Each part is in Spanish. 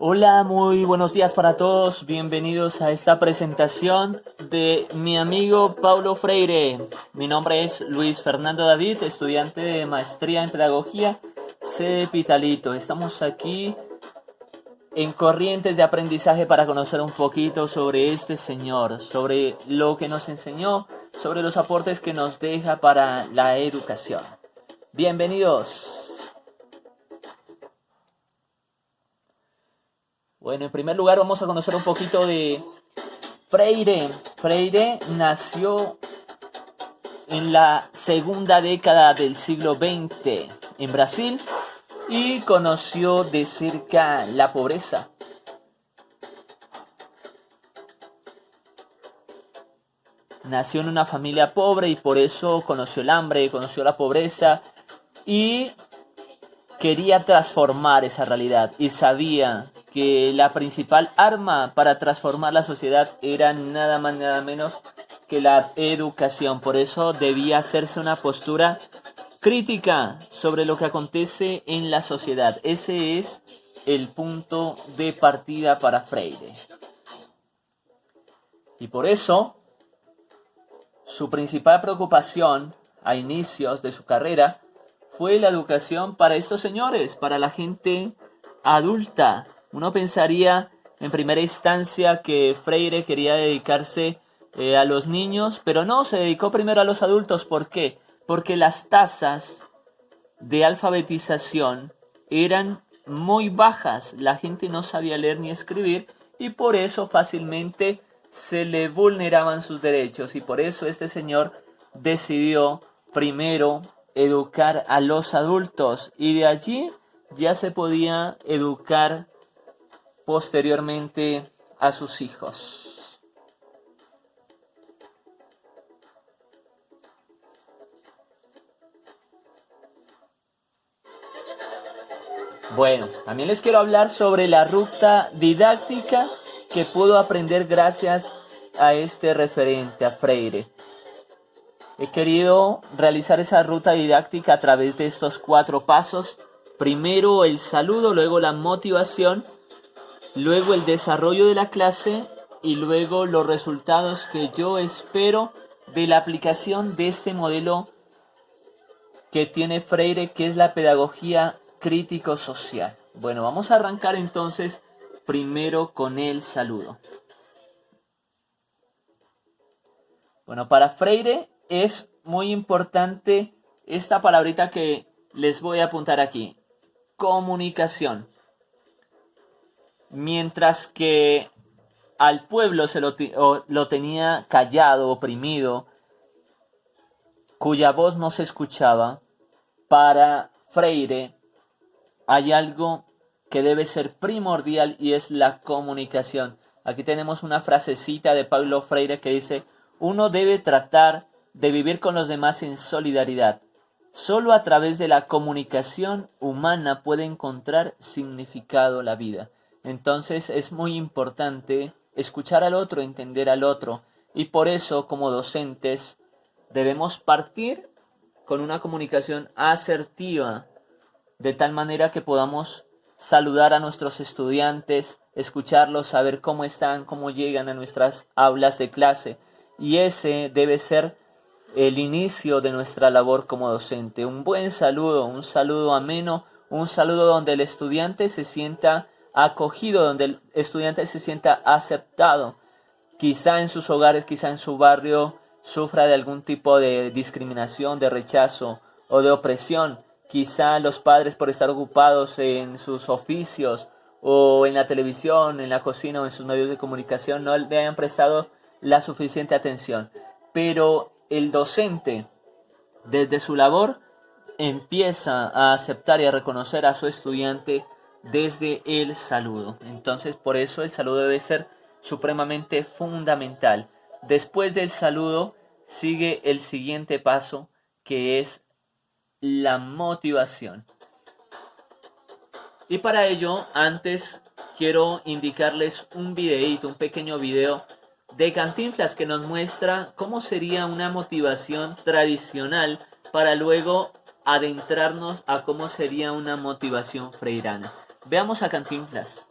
Hola, muy buenos días para todos. Bienvenidos a esta presentación de mi amigo Paulo Freire. Mi nombre es Luis Fernando David, estudiante de maestría en pedagogía, sede Pitalito. Estamos aquí en Corrientes de Aprendizaje para conocer un poquito sobre este señor, sobre lo que nos enseñó, sobre los aportes que nos deja para la educación. Bienvenidos. Bueno, en primer lugar vamos a conocer un poquito de Freire. Freire nació en la segunda década del siglo XX en Brasil y conoció de cerca la pobreza. Nació en una familia pobre y por eso conoció el hambre, conoció la pobreza y quería transformar esa realidad y sabía que la principal arma para transformar la sociedad era nada más nada menos que la educación. Por eso debía hacerse una postura crítica sobre lo que acontece en la sociedad. Ese es el punto de partida para Freire. Y por eso su principal preocupación a inicios de su carrera fue la educación para estos señores, para la gente adulta. Uno pensaría en primera instancia que Freire quería dedicarse a los niños, pero no, se dedicó primero a los adultos. ¿Por qué? Porque las tasas de alfabetización eran muy bajas. La gente no sabía leer ni escribir y por eso fácilmente se le vulneraban sus derechos. Y por eso este señor decidió primero educar a los adultos y de allí ya se podía educar posteriormente a sus hijos. Bueno, también les quiero hablar sobre la ruta didáctica que puedo aprender gracias a este referente, a Freire. He querido realizar esa ruta didáctica a través de estos 4 pasos. Primero el saludo, luego la motivación, luego el desarrollo de la clase y luego los resultados que yo espero de la aplicación de este modelo que tiene Freire, que es la pedagogía crítico-social. Bueno, vamos a arrancar entonces primero con el saludo. Bueno, para Freire es muy importante esta palabrita que les voy a apuntar aquí. Comunicación. Mientras que al pueblo se lo tenía callado, oprimido, cuya voz no se escuchaba, para Freire hay algo que debe ser primordial y es la comunicación. Aquí tenemos una frasecita de Paulo Freire que dice: uno debe tratar de vivir con los demás en solidaridad. Solo a través de la comunicación humana puede encontrar significado la vida. Entonces es muy importante escuchar al otro, entender al otro, y por eso como docentes debemos partir con una comunicación asertiva, de tal manera que podamos saludar a nuestros estudiantes, escucharlos, saber cómo están, cómo llegan a nuestras aulas de clase. Y ese debe ser el inicio de nuestra labor como docente. Un buen saludo, un saludo ameno, un saludo donde el estudiante se sienta acogido, donde el estudiante se sienta aceptado. Quizá en sus hogares, quizá en su barrio sufra de algún tipo de discriminación, de rechazo o de opresión. Quizá los padres, por estar ocupados en sus oficios o en la televisión, en la cocina o en sus medios de comunicación, no le hayan prestado la suficiente atención. Pero el docente, desde su labor, empieza a aceptar y a reconocer a su estudiante desde el saludo. Entonces, por eso el saludo debe ser supremamente fundamental. Después del saludo sigue el siguiente paso, que es la motivación. Y para ello, antes quiero indicarles un videíto, un pequeño video de Cantinflas que nos muestra cómo sería una motivación tradicional para luego adentrarnos a cómo sería una motivación freirana. Veamos a Cantinflas.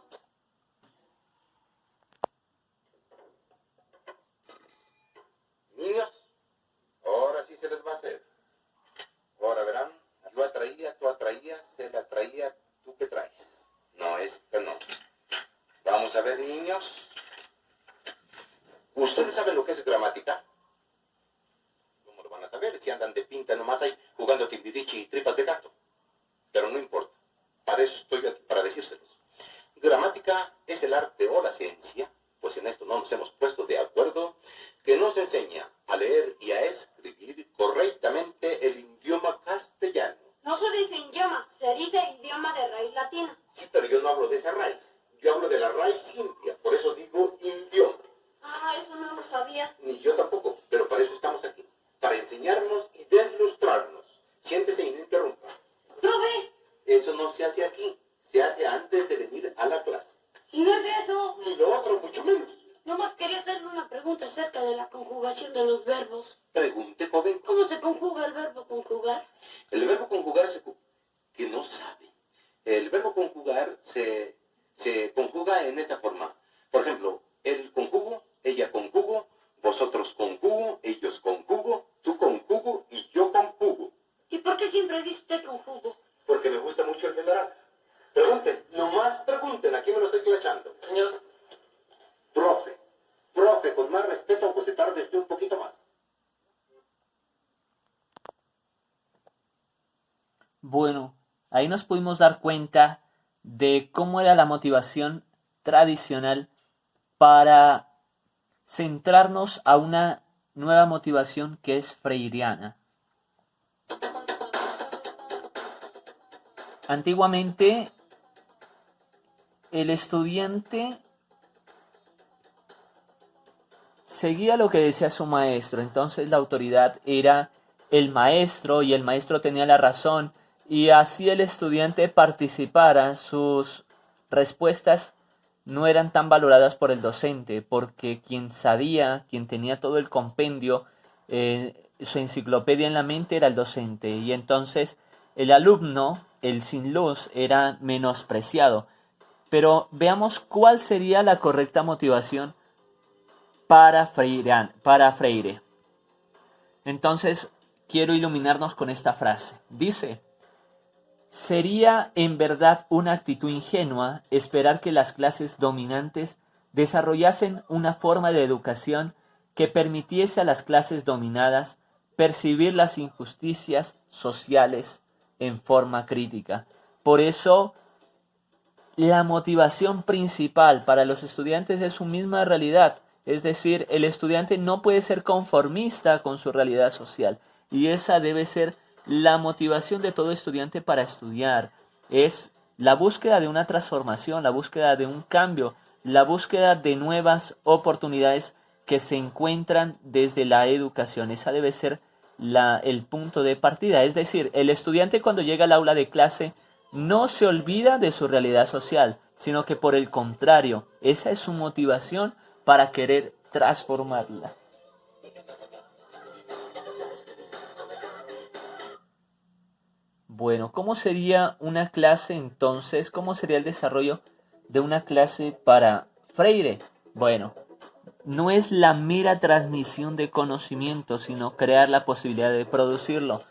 ¿Ustedes saben lo que es gramática? ¿Cómo lo van a saber si andan de pinta nomás ahí jugando timbirichi y tripas de gato? Pero no importa. Para eso estoy aquí, para decírselos. Gramática es el arte o la ciencia, pues en esto no nos hemos puesto de acuerdo, que nos enseña a leer y a escribir correctamente el idioma castellano. No se dice idioma, se dice idioma de raíz latina. Sí, pero yo no hablo de esa raíz. Yo hablo de la raíz india, por eso digo idioma. Ah, eso no lo sabía. Ni yo tampoco, pero para eso estamos aquí. Para enseñarnos y deslustrarnos. Siéntese y no interrumpa. ¡Profe! Eso no se hace aquí. Se hace antes de venir a la clase. Y no es eso. Ni lo otro, mucho menos. Nomás quería hacerle una pregunta acerca de la conjugación de los verbos. Pregunte, joven. ¿Cómo se conjuga el verbo conjugar? El verbo conjugar que no sabe. El verbo conjugar se conjuga en esta forma. Por ejemplo, él conjugo, ella conjugo, vosotros conjugo, ellos conjugo, tú conjugo y yo conjugo. ¿Y por qué siempre dice usted conjugo? Porque me gusta mucho el general. Pregunten, nomás pregunten, aquí me lo estoy clachando. Señor, Profe, con más respeto, pues se tarde usted un poquito más. Bueno, ahí nos pudimos dar cuenta de cómo era la motivación tradicional para centrarnos a una nueva motivación que es freiriana. Antiguamente, el estudiante seguía lo que decía su maestro, entonces la autoridad era el maestro y el maestro tenía la razón y así el estudiante participara, sus respuestas no eran tan valoradas por el docente, porque quien sabía, quien tenía todo el compendio, su enciclopedia en la mente era el docente, y entonces el alumno, el sin luz, era menospreciado. Pero veamos cuál sería la correcta motivación para Freire. Entonces, quiero iluminarnos con esta frase. Dice: sería en verdad una actitud ingenua esperar que las clases dominantes desarrollasen una forma de educación que permitiese a las clases dominadas percibir las injusticias sociales en forma crítica. Por eso, la motivación principal para los estudiantes es su misma realidad. Es decir, el estudiante no puede ser conformista con su realidad social. Y esa debe ser la motivación de todo estudiante para estudiar. Es la búsqueda de una transformación, la búsqueda de un cambio, la búsqueda de nuevas oportunidades que se encuentran desde la educación. Esa debe ser el punto de partida. Es decir, el estudiante cuando llega al aula de clase no se olvida de su realidad social, sino que por el contrario, esa es su motivación para querer transformarla. Bueno, ¿cómo sería una clase entonces? ¿Cómo sería el desarrollo de una clase para Freire? Bueno, no es la mera transmisión de conocimiento, sino crear la posibilidad de producirlo.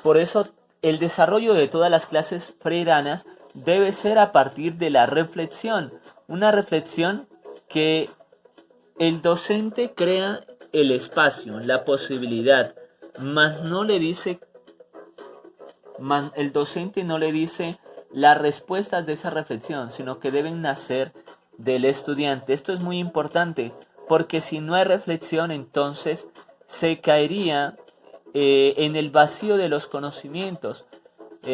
Por eso, el desarrollo de todas las clases freiranas debe ser a partir de la reflexión. Una reflexión que el docente crea el espacio, la posibilidad, mas no le dice, el docente no le dice las respuestas de esa reflexión, sino que deben nacer del estudiante. Esto es muy importante, porque si no hay reflexión, entonces se caería en el vacío de los conocimientos.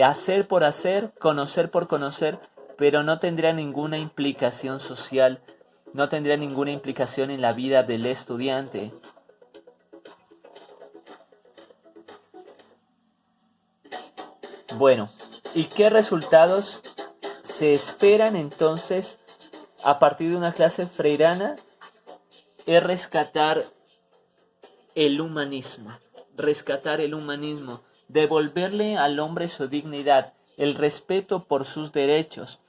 Hacer por hacer, conocer por conocer, pero no tendría ninguna implicación social, no tendría ninguna implicación en la vida del estudiante. Bueno, ¿y qué resultados se esperan entonces a partir de una clase freirana? Es rescatar el humanismo, devolverle al hombre su dignidad, el respeto por sus derechos,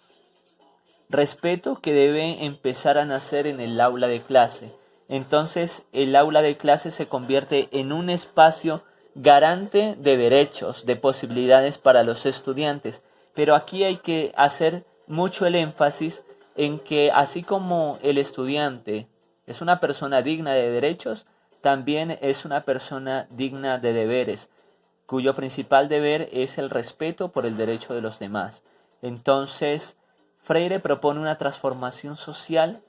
respeto que debe empezar a nacer en el aula de clase. Entonces el aula de clase se convierte en un espacio garante de derechos, de posibilidades para los estudiantes. Pero aquí hay que hacer mucho el énfasis en que así como el estudiante es una persona digna de derechos, también es una persona digna de deberes, cuyo principal deber es el respeto por el derecho de los demás. Entonces, Freire propone una transformación social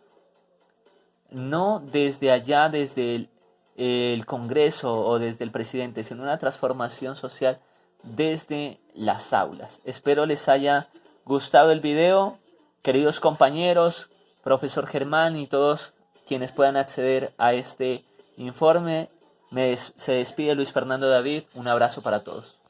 no desde allá, desde el Congreso o desde el presidente, sino una transformación social desde las aulas. Espero les haya gustado el video, queridos compañeros, profesor Germán y todos quienes puedan acceder a este informe. Se despide Luis Fernando David, un abrazo para todos.